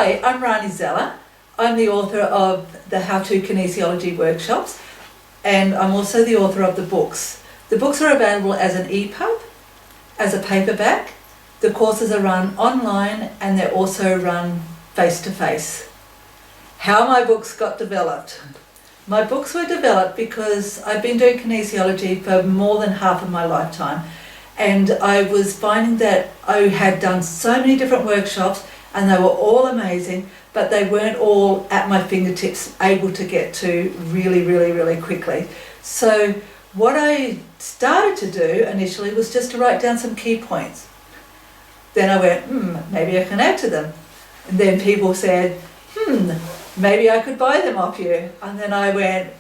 Hi, I'm Ranee Zeller. I'm the author of the How to Kinesiology workshops, and I'm also the author of the books. The books are available as an EPUB, as a paperback. The courses are run online and they're also run face-to-face. How my books got developed. My books were developed because I've been doing kinesiology for more than half of my lifetime, and I was finding that I had done so many different workshops and they were all amazing, but they weren't all at my fingertips, able to get to really quickly. So what I started to do initially was just to write down some key points. Then I went, maybe I can add to them. And then people said, maybe I could buy them off you. And then I went,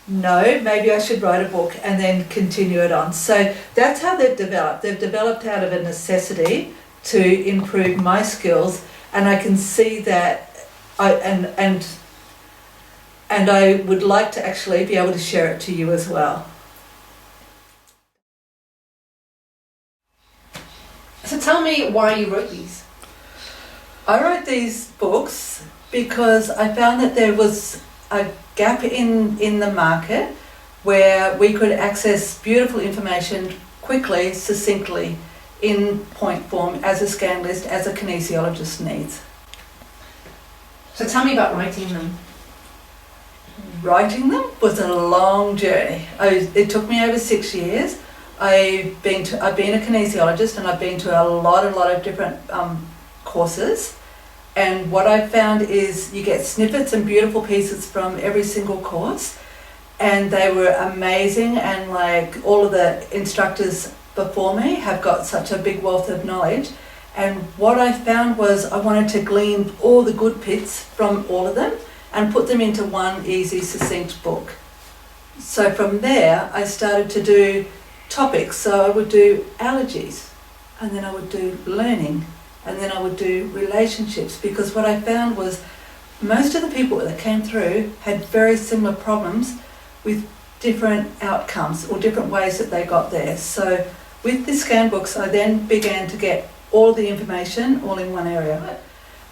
no, maybe I should write a book, and then continue it on. So that's how they've developed. They've developed out of a necessity to improve my skills, and I can see that and I would like to actually be able to share it to you as well. So tell me why you wrote these. I wrote these books because I found that there was a gap in the market where we could access beautiful information quickly, succinctly, in point form, as a scan list, as a kinesiologist needs. So tell me about writing them. Writing them was a long journey. It took me over 6 years. I've been a kinesiologist, and I've been to a lot of different courses. And what I found is you get snippets and beautiful pieces from every single course, and they were amazing, and like all of the instructors before me have got such a big wealth of knowledge. And what I found was I wanted to glean all the good bits from all of them and put them into one easy, succinct book. So from there I started to do topics. So I would do allergies, and then I would do learning, and then I would do relationships, because what I found was most of the people that came through had very similar problems with different outcomes or different ways that they got there. So with the scan books, I then began to get all the information all in one area.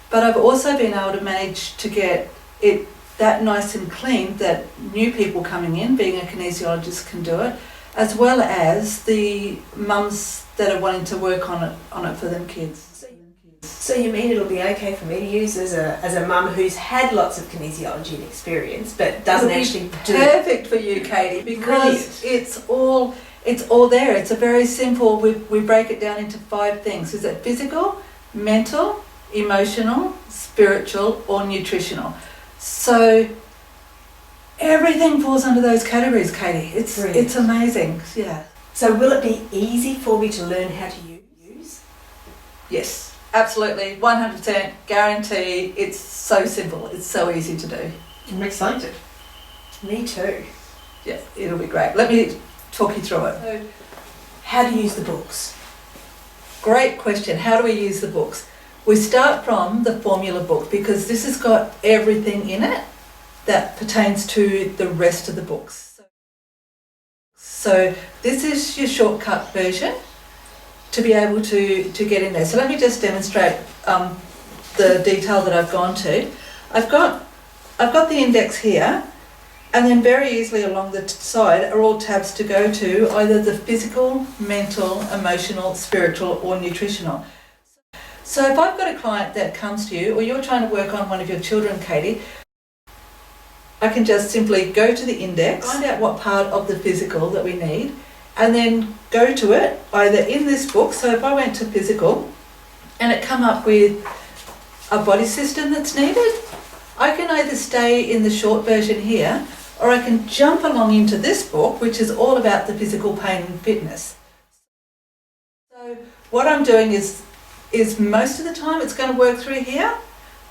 But I've also been able to manage to get it that nice and clean that new people coming in, being a kinesiologist, can do it, as well as the mums that are wanting to work on it for them kids. So you mean it'll be okay for me to use as a mum who's had lots of kinesiology and experience but doesn't actually do it? Perfect for you, Katie, because it's all there. It's a very simple, we break it down into 5 things. Is it physical, mental, emotional, spiritual, or nutritional? So everything falls under those categories, Katie. It's amazing. Yeah. So will it be easy for me to learn how to use? Yes. Absolutely, 100% guarantee. It's so simple, it's so easy to do. I'm excited. Me too. Yeah, it'll be great. Let me talk you through it. So, how to use the books? Great question. How do we use the books? We start from the formula book, because this has got everything in it that pertains to the rest of the books. So this is your shortcut version to be able to get in there. So let me just demonstrate the detail that I've gone to. I've got the index here, and then very easily along the side are all tabs to go to either the physical, mental, emotional, spiritual, or nutritional. So if I've got a client that comes to you, or you're trying to work on one of your children, Katie, I can just simply go to the index, find out what part of the physical that we need, and then go to it either in this book. So if I went to physical and it come up with a body system that's needed, I can either stay in the short version here, or I can jump along into this book, which is all about the physical pain and fitness. So what I'm doing is most of the time it's going to work through here.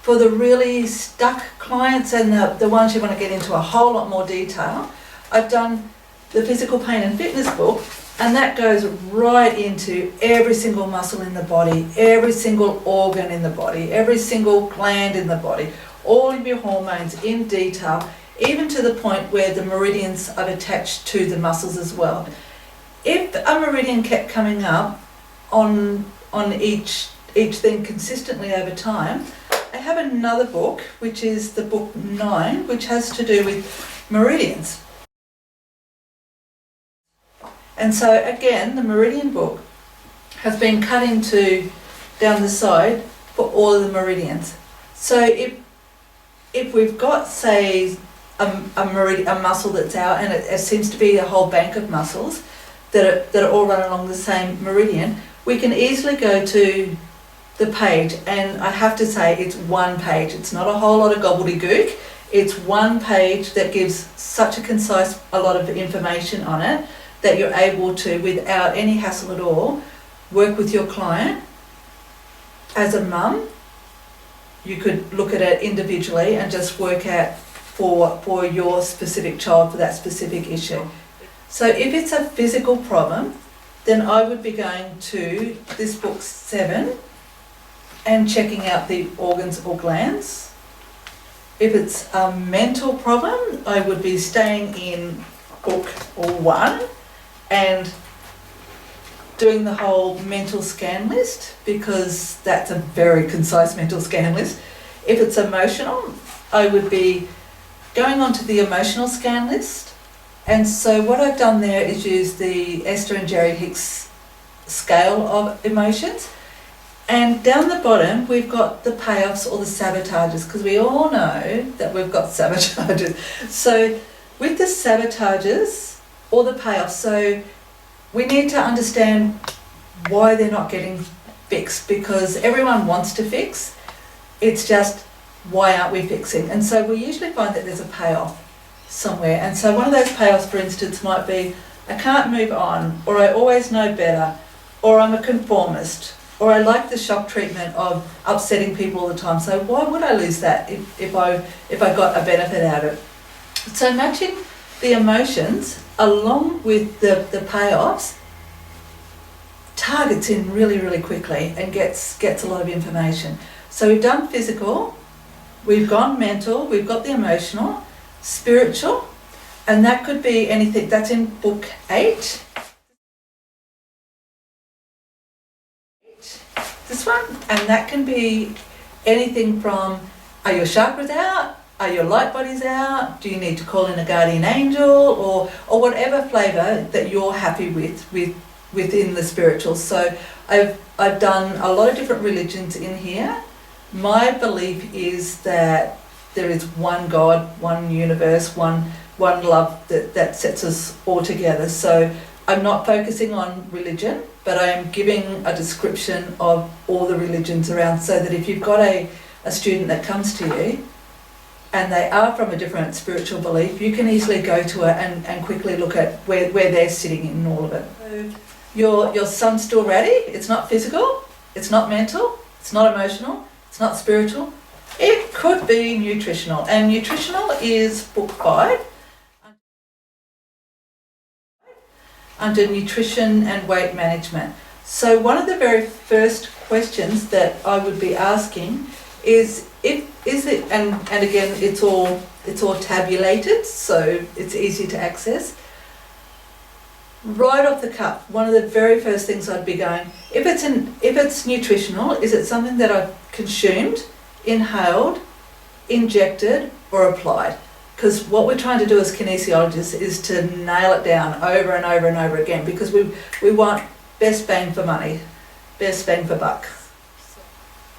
For the really stuck clients and the ones you want to get into a whole lot more detail, I've done the physical pain and fitness book, and that goes right into every single muscle in the body, every single organ in the body, every single gland in the body, all of your hormones in detail, even to the point where the meridians are attached to the muscles as well. If a meridian kept coming up on each thing consistently over time, I have another book, which is the book 9, which has to do with meridians. And so again, the meridian book has been cut into down the side for all of the meridians. So if we've got, say, a muscle that's out, and it seems to be a whole bank of muscles that are all run along the same meridian, we can easily go to the page, and I have to say it's one page. It's not a whole lot of gobbledygook. It's one page that gives such a lot of information on it that you're able to, without any hassle at all, work with your client. As a mum, you could look at it individually and just work out for your specific child, for that specific issue. So if it's a physical problem, then I would be going to this book 7 and checking out the organs or glands. If it's a mental problem, I would be staying in book 1 and doing the whole mental scan list, because that's a very concise mental scan list. If it's emotional, I would be going on to the emotional scan list. And so what I've done there is use the Esther and Jerry Hicks scale of emotions. And down the bottom, we've got the payoffs or the sabotages, because we all know that we've got sabotages. So with the sabotages or the payoffs, so we need to understand why they're not getting fixed, because everyone wants to fix. It's just, why aren't we fixing? And so we usually find that there's a payoff somewhere. And so one of those payoffs, for instance, might be, I can't move on, or I always know better, or I'm a conformist, or I like the shock treatment of upsetting people all the time. So why would I lose that if I got a benefit out of it? So matching the emotions along with the payoffs targets in really, really quickly and gets a lot of information. So we've done physical, we've gone mental, we've got the emotional, spiritual, and that could be anything. That's in book 8. This one, and that can be anything from, are your chakras out? Are your light bodies out? Do you need to call in a guardian angel, or whatever flavour that you're happy with within the spiritual? So I've done a lot of different religions in here. My belief is that there is one God, one universe, one love that sets us all together. So I'm not focusing on religion, but I am giving a description of all the religions around, so that if you've got a student that comes to you and they are from a different spiritual belief, you can easily go to it and quickly look at where they're sitting in all of it. So your son's still ready. It's not physical, it's not mental, it's not emotional, it's not spiritual. It could be nutritional, and nutritional is book 5. Under nutrition and weight management. So one of the very first questions that I would be asking is and again it's all tabulated, so it's easy to access. Right off the cuff, one of the very first things I'd be going, if it's nutritional, is it something that I've consumed, inhaled, injected, or applied? Because what we're trying to do as kinesiologists is to nail it down over and over and over again, because we want best bang for money, best bang for buck.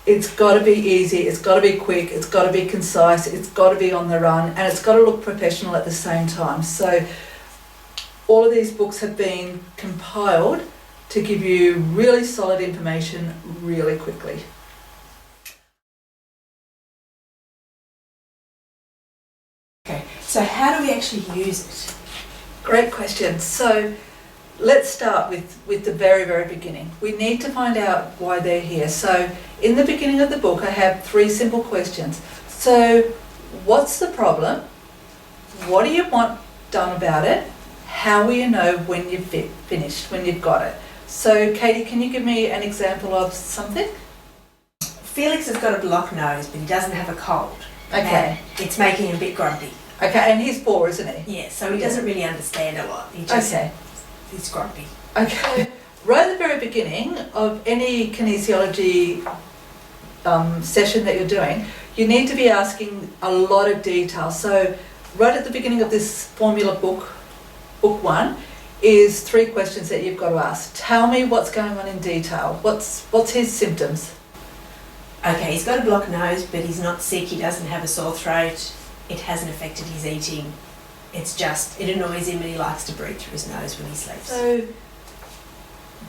It's got to be easy, it's got to be quick, it's got to be concise, it's got to be on the run, and it's got to look professional at the same time. So all of these books have been compiled to give you really solid information really quickly. Okay, so how do we actually use it? Great question. So let's start with the very, very beginning. We need to find out why they're here. So in the beginning of the book, I have 3 simple questions. So what's the problem? What do you want done about it? How will you know when you've finished, when you've got it? So Katie, can you give me an example of something? Felix has got a blocked nose, but he doesn't have a cold. Okay. And it's making him a bit grumpy. Okay, and he's 4, isn't he? Yeah, so he doesn't really understand a lot. He's grumpy. Okay. Right at the very beginning of any kinesiology session that you're doing, you need to be asking a lot of detail. So right at the beginning of this formula book 1, is 3 questions that you've got to ask. Tell me what's going on in detail. What's his symptoms? Okay, he's got a blocked nose, but he's not sick, he doesn't have a sore throat, it hasn't affected his eating. It's just, it annoys him and he likes to breathe through his nose when he sleeps. So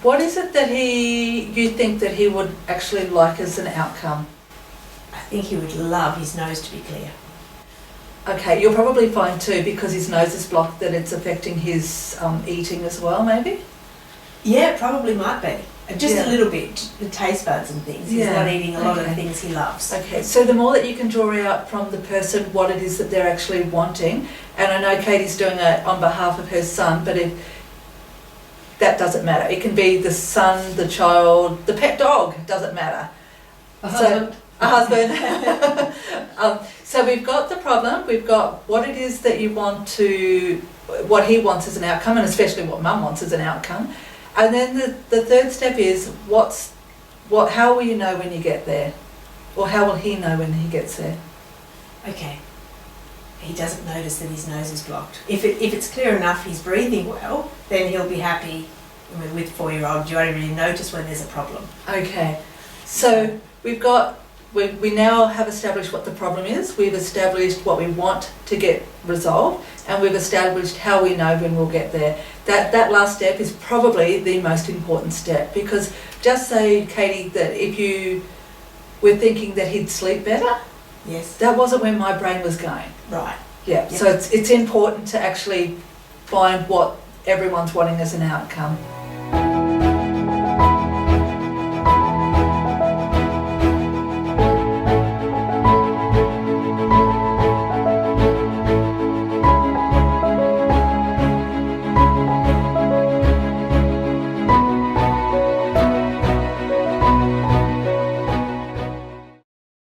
what is it that you think that he would actually like as an outcome? I think he would love his nose to be clear. Okay, you'll probably find too, because his nose is blocked, that it's affecting his eating as well, maybe? Yeah, it probably might be. Just Yeah. a little bit, the taste buds and things. He's Yeah, not eating a lot of okay. things he loves. Okay, so the more that you can draw out from the person what it is that they're actually wanting, and I know Katie's doing it on behalf of her son, but if that doesn't matter. It can be the son, the child, the pet dog, doesn't matter. A So- husband. A husband. So we've got the problem, we've got what it is that you want to, what he wants as an outcome, and especially what mum wants as an outcome. And then the third step is how will you know when you get there? Or how will he know when he gets there? Okay. He doesn't notice that his nose is blocked. If it's clear enough he's breathing well, then he'll be happy. I mean, with 4-year-old, you only really notice when there's a problem. Okay, so we now have established what the problem is, we've established what we want to get resolved, and we've established how we know when we'll get there. That last step is probably the most important step, because just say, Katie, that if you were thinking that he'd sleep better, Yes. that wasn't where my brain was going. Right. Yeah, Yep. so it's important to actually find what everyone's wanting as an outcome.